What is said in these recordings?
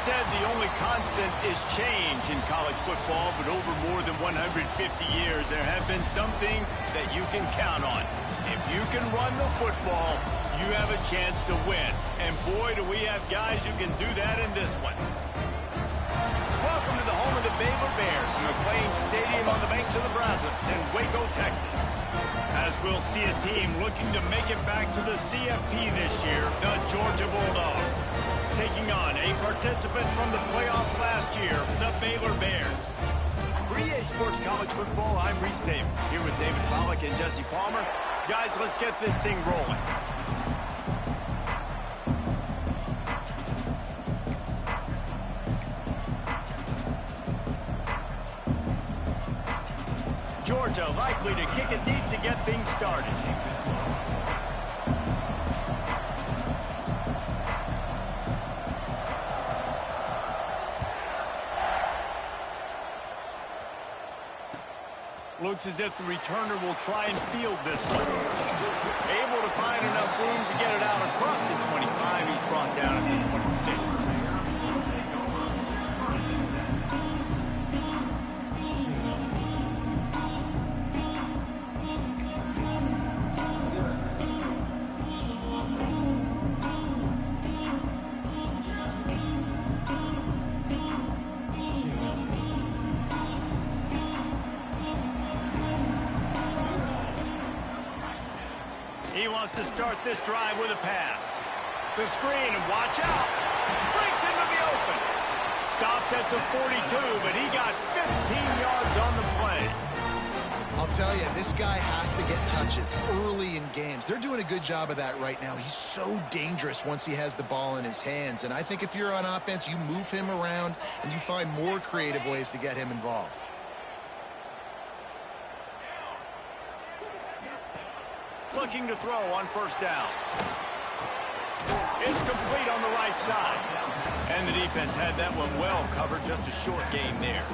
said the only constant is change in college football, but over more than 150 years, there have been some things that you can count on. If you can run the football, you have a chance to win. And boy, do we have guys who can do that in this one. Welcome to the home of the Baylor Bears, McLean Stadium on the banks of the Brazos in Waco, Texas. As we'll see a team looking to make it back to the CFP this year, the Georgia Bulldogs, taking on a participant from the playoff last year, the Baylor Bears. For EA Sports College Football, I'm Reese Davis, here with David Pollack and Jesse Palmer. Guys, let's get this thing rolling. Georgia likely to kick it deep to get things started. Looks as if the returner will try and field this one. Able to find enough room to get it out across the 25. He's brought down at the 26. He wants to start this drive with a pass. The screen, and watch out. Breaks into the open. Stopped at the 42, but he got 15 yards on the play. I'll tell you, this guy has to get touches early in games. They're doing a good job of that right now. He's so dangerous once he has the ball in his hands. And I think if you're on offense, you move him around and you find more creative ways to get him involved. Looking to throw on first down. It's complete on the right side. And the defense had that one well covered. Just a short game there.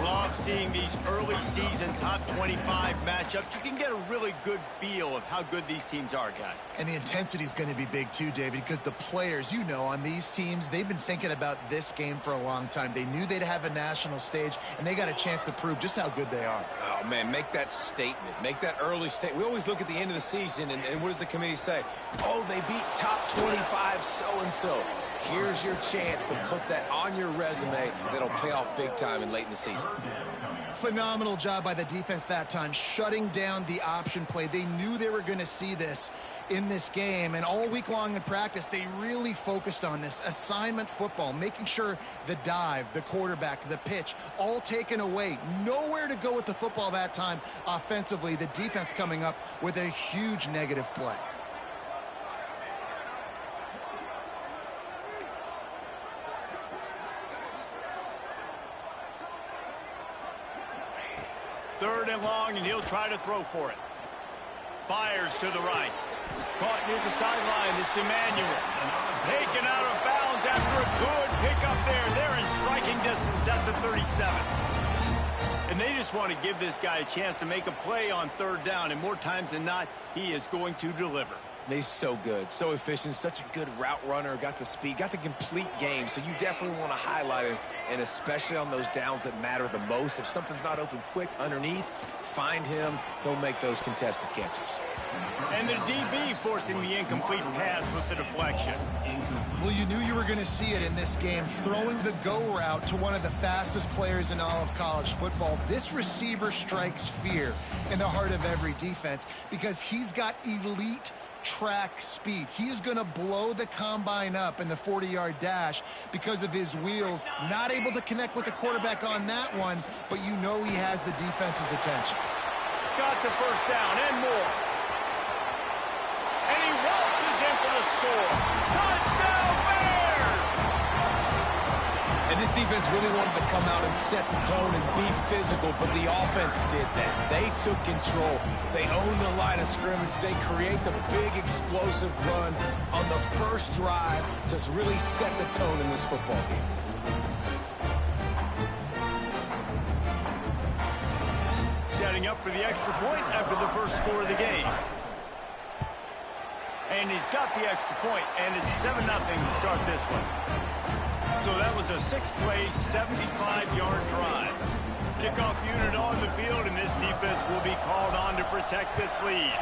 Love seeing these early season top 25 matchups. You can get a really good feel of how good these teams are, guys. And the intensity is going to be big too, David, because the players, you know, on these teams, they've been thinking about this game for a long time. They knew they'd have a national stage, and they got a chance to prove just how good they are. Oh, man, make that statement. Make that early statement. We always look at the end of the season, and what does the committee say? Oh, they beat top 25 so-and-so. Here's your chance to put that on your resume that'll pay off big time and late in the season. Phenomenal job by the defense that time, shutting down the option play. They knew they were going to see this in this game, and all week long in practice, they really focused on this assignment football, making sure the dive, the quarterback, the pitch, all taken away. Nowhere to go with the football that time offensively. The defense coming up with a huge negative play. Third and long, and he'll try to throw for it. Fires to the right. Caught near the sideline. It's Emmanuel. Taken out of bounds after a good pickup there. They're in striking distance at the 37. And they just want to give this guy a chance to make a play on third down. And more times than not, he is going to deliver. He's so good, so efficient, such a good route runner, got the speed, got the complete game, so you definitely want to highlight him, and especially on those downs that matter the most. If something's not open quick underneath, find him, he'll make those contested catches. And the DB forcing the incomplete pass with the deflection. Well, you knew you were going to see it in this game, throwing the go route to one of the fastest players in all of college football. This receiver strikes fear in the heart of every defense because he's got elite track speed. He is going to blow the combine up in the 40-yard dash because of his wheels. Not able to connect with the quarterback on that one, but you know he has the defense's attention. Got the first down and more. And he waltzes in for the score. Touchdown, Bears! And this defense really wanted to come out and set the tone and be physical, but the offense did that. They took control. They owned the line of scrimmage. They create the big explosive run on the first drive to really set the tone in this football game. Setting up for the extra point after the first score of the game. And he's got the extra point, and it's 7-0 to start this one. So that was a 6-play, 75-yard drive. Kickoff unit on the field, and this defense will be called on to protect this lead.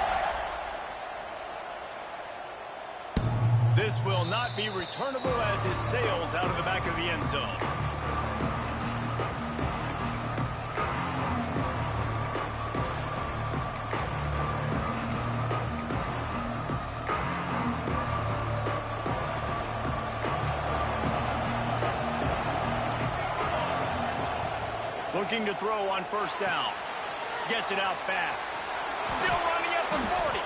This will not be returnable as it sails out of the back of the end zone. Looking to throw on first down. Gets it out fast. Still running at the 40.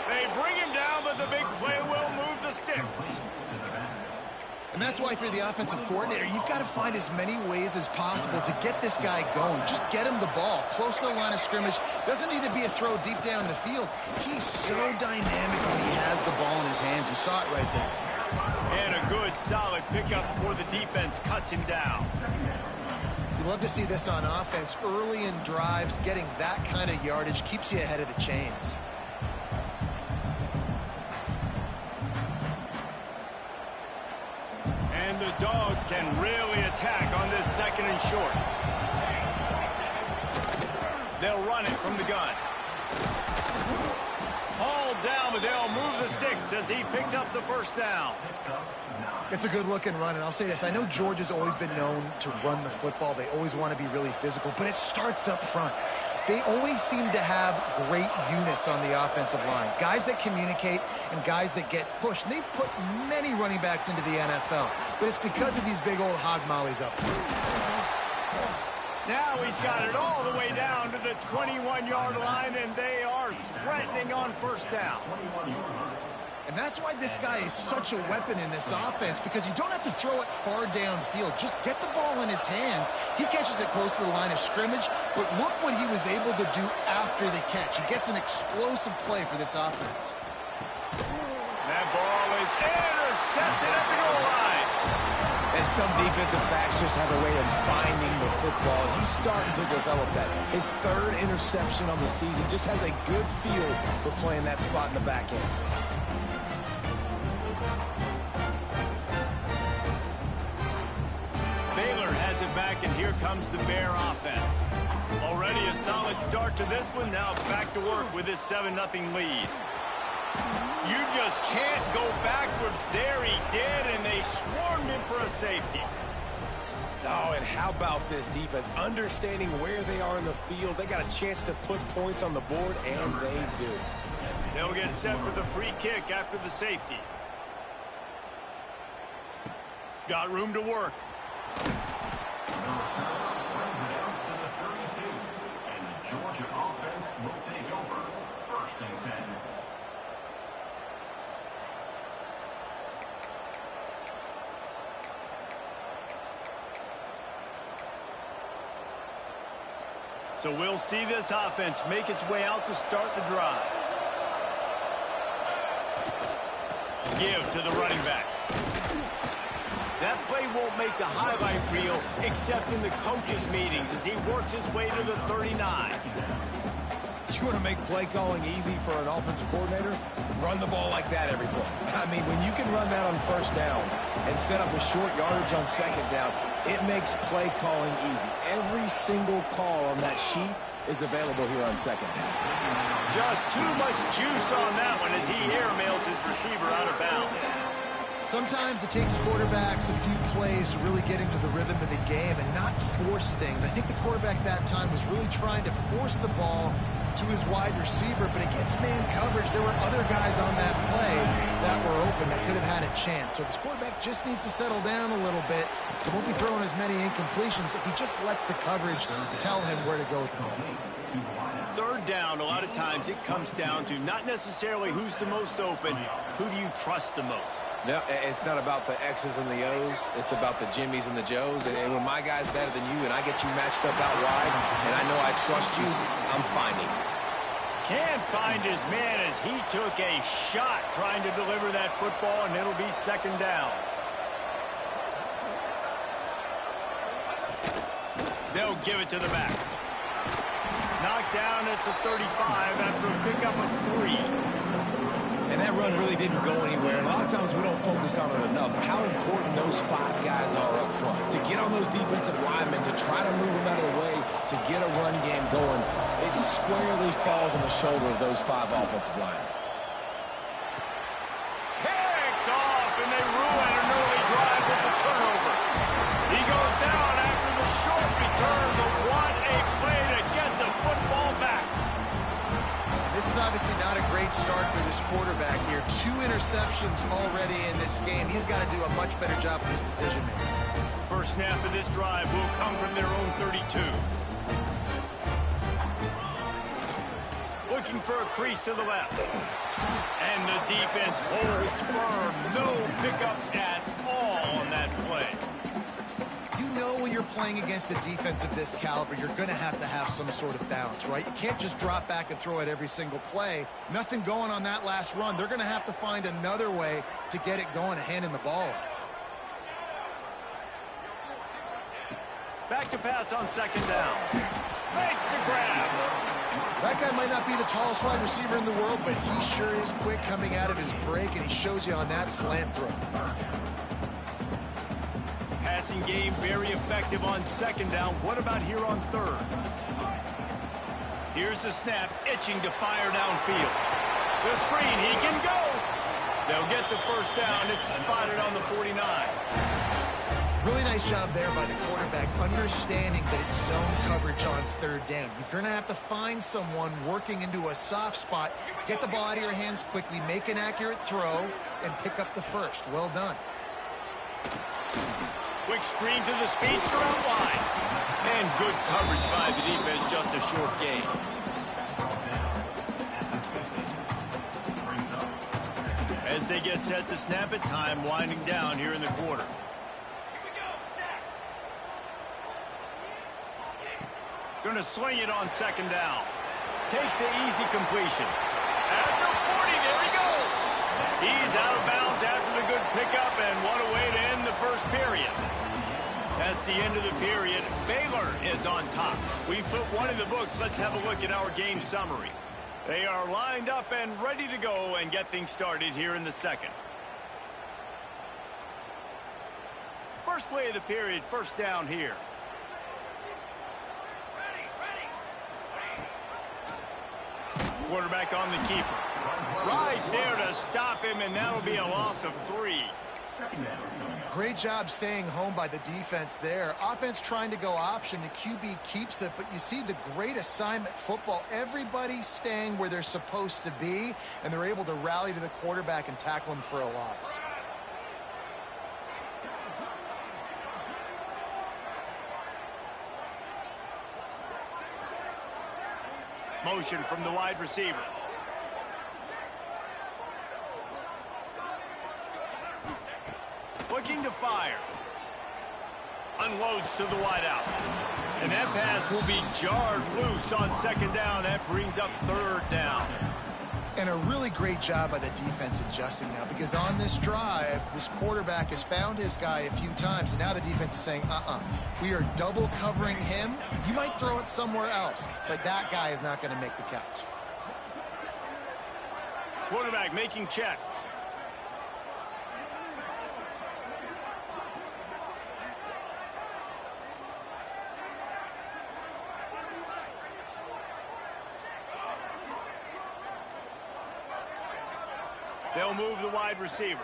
They bring him down, but the big play will move the sticks. And that's why, for the offensive coordinator, you've got to find as many ways as possible to get this guy going. Just get him the ball close to the line of scrimmage. Doesn't need to be a throw deep down the field. He's so dynamic when he has the ball in his hands. You saw it right there. And a good, solid pickup before the defense cuts him down. You love to see this on offense. Early in drives, getting that kind of yardage keeps you ahead of the chains. And the Dogs can really attack on this second and short. They'll run it from the gun. Hauled down, but they'll move the sticks as he picks up the first down. It's a good-looking run, and I'll say this. I know Georgia's always been known to run the football. They always want to be really physical, but it starts up front. They always seem to have great units on the offensive line. Guys that communicate and guys that get pushed. And they've put many running backs into the NFL, but it's because of these big old hog mollies up front. Now he's got it all the way down to the 21-yard line, and they are threatening on first down. And that's why this guy is such a weapon in this offense, because you don't have to throw it far downfield. Just get the ball in his hands. He catches it close to the line of scrimmage, but look what he was able to do after the catch. He gets an explosive play for this offense. That ball is intercepted at the goal line. And some defensive backs just have a way of finding the football. He's starting to develop that. His third interception on the season just has a good feel for playing that spot in the back end. Baylor has it back, and here comes the Bear offense. Already a solid start to this one. Now back to work with this 7-0 lead. You just can't go backwards there. He did, and they swarmed him for a safety. Oh, and how about this defense? Understanding where they are in the field. They got a chance to put points on the board, and they do. They'll get set for the free kick after the safety. Got room to work. And the Georgia offense will take over. First and 10. So we'll see this offense make its way out to start the drive. Give to the running back. That play won't make the highlight reel except in the coaches' meetings as he works his way to the 39. You want to make play calling easy for an offensive coordinator? Run the ball like that every play. I mean, when you can run that on first down and set up a short yardage on second down, it makes play calling easy. Every single call on that sheet is available here on second down. Just too much juice on that one as he airmails his receiver out of bounds. Sometimes it takes quarterbacks a few plays to really get into the rhythm of the game and not force things. I think the quarterback that time was really trying to force the ball to his wide receiver, but against man coverage, there were other guys on that play that were open that could have had a chance. So this quarterback just needs to settle down a little bit. He won't be throwing as many incompletions if he just lets the coverage tell him where to go with the ball. Third down, a lot of times it comes down to not necessarily who's the most open, who do you trust the most? No, it's not about the X's and the O's. It's about the Jimmies and the Joes. And when my guy's better than you and I get you matched up out wide and I know I trust you, I'm finding you. Can't find his man as he took a shot trying to deliver that football, and it'll be second down. They'll give it to the back. Knocked down at the 35 after a pickup of 3. And And that run really didn't go anywhere. And a lot of times we don't focus on it enough. How important those 5 guys are up front. To get on those defensive linemen, to try to move them out of the way, to get a run game going, it squarely falls on the shoulder of those 5 offensive linemen. Picked off, and they ruin an early drive with the turnover. He goes down after the short return, but what a play to get the football back. This is obviously not a great start for this quarterback here. 2 interceptions already in this game. He's got to do a much better job with his decision-making. First snap of this drive will come from their own 32. Looking for a crease to the left. And the defense holds firm. No pickup at all on that play. You know when you're playing against a defense of this caliber, you're going to have some sort of balance, right? You can't just drop back and throw it every single play. Nothing going on that last run. They're going to have to find another way to get it going and handing the ball off. Back to pass on second down. Makes the grab. That guy might not be the tallest wide receiver in the world, but he sure is quick coming out of his break, and he shows you on that slant throw. Passing game very effective on second down. What about here on third? Here's the snap, itching to fire downfield. The screen, he can go. They'll get the first down. It's spotted on the 49. Really nice job there by the quarterback, understanding that it's zone coverage on third down. You're going to have to find someone working into a soft spot, get the ball out of your hands quickly, make an accurate throw, and pick up the first. Well done. Quick screen to the speedster out wide. And good coverage by the defense, just a short gain. As they get set to snap it, time winding down here in the quarter. Going to swing it on second down. Takes the easy completion. At the 40, there he goes. He's out of bounds after the good pickup, and what a way to end the first period. That's the end of the period. Baylor is on top. We put one in the books. Let's have a look at our game summary. They are lined up and ready to go and get things started here in the second. First play of the period, first down here. Quarterback on the keeper. Right there to stop him, and that'll be a loss of 3. Great job staying home by the defense there. Offense trying to go option. The QB keeps it, but you see the great assignment football. Everybody's staying where they're supposed to be, and they're able to rally to the quarterback and tackle him for a loss. Motion from the wide receiver. Looking to fire. Unloads to the wideout. And that pass will be jarred loose on second down. That brings up third down. And a really great job by the defense adjusting now, because on this drive, this quarterback has found his guy a few times, and now the defense is saying, we are double covering him. You might throw it somewhere else, but that guy is not going to make the catch. Quarterback making checks. They'll move the wide receiver.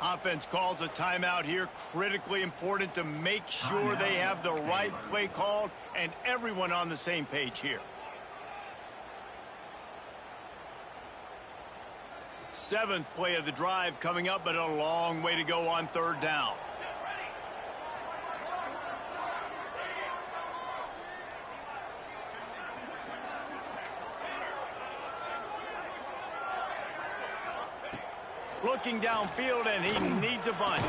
Offense calls a timeout here. Critically important to make sure they have the right play called and everyone on the same page here. 7th play of the drive coming up, but a long way to go on third down. Looking downfield, and he needs a bunch.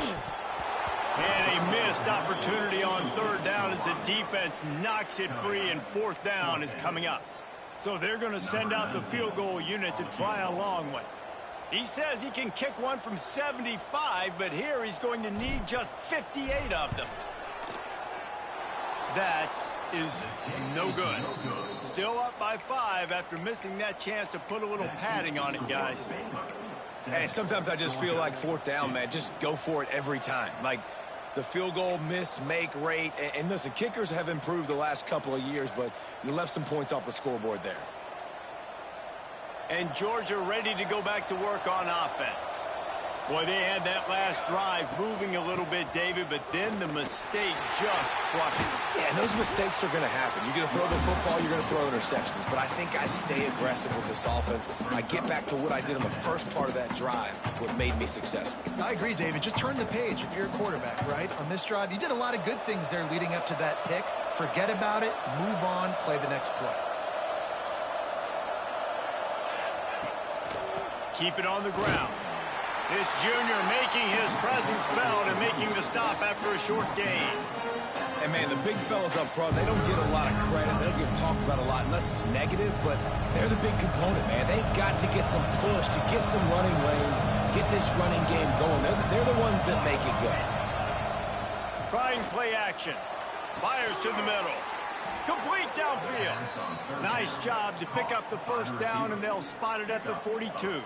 And a missed opportunity on third down as the defense knocks it free, and fourth down is coming up. So they're going to send out the field goal unit to try a long one. He says he can kick one from 75, but here he's going to need just 58 of them. That is no good. Still up by 5 after missing that chance to put a little padding on it, guys. Hey, sometimes I just feel like 4th down, man. Just go for it every time. Like the field goal miss, make rate. And listen, kickers have improved the last couple of years, but you left some points off the scoreboard there. And Georgia ready to go back to work on offense. Boy, they had that last drive moving a little bit, David, but then the mistake just crushed them. Yeah, and those mistakes are going to happen. You're going to throw the football, you're going to throw interceptions. But I think I stay aggressive with this offense. I get back to what I did in the first part of that drive, what made me successful. I agree, David. Just turn the page if you're a quarterback, right? On this drive, you did a lot of good things there leading up to that pick. Forget about it, move on, play the next play. Keep it on the ground. This junior making his presence felt and making the stop after a short gain. And, man, the big fellas up front, they don't get a lot of credit. They don't get talked about a lot unless it's negative, but they're the big component, man. They've got to get some push, to get some running lanes, get this running game going. They're the ones that make it go. Trying play action. Fires to the middle. Complete downfield. Nice job to pick up the first down, and they'll spot it at the 42.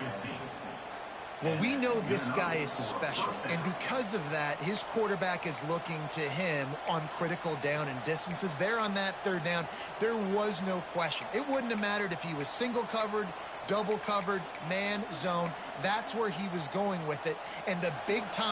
Well, we know this guy is special, and because of that, his quarterback is looking to him on critical down and distances. There on that 3rd down, there was no question. It wouldn't have mattered if he was single covered, double covered, man, zone. That's where he was going with it, and the big time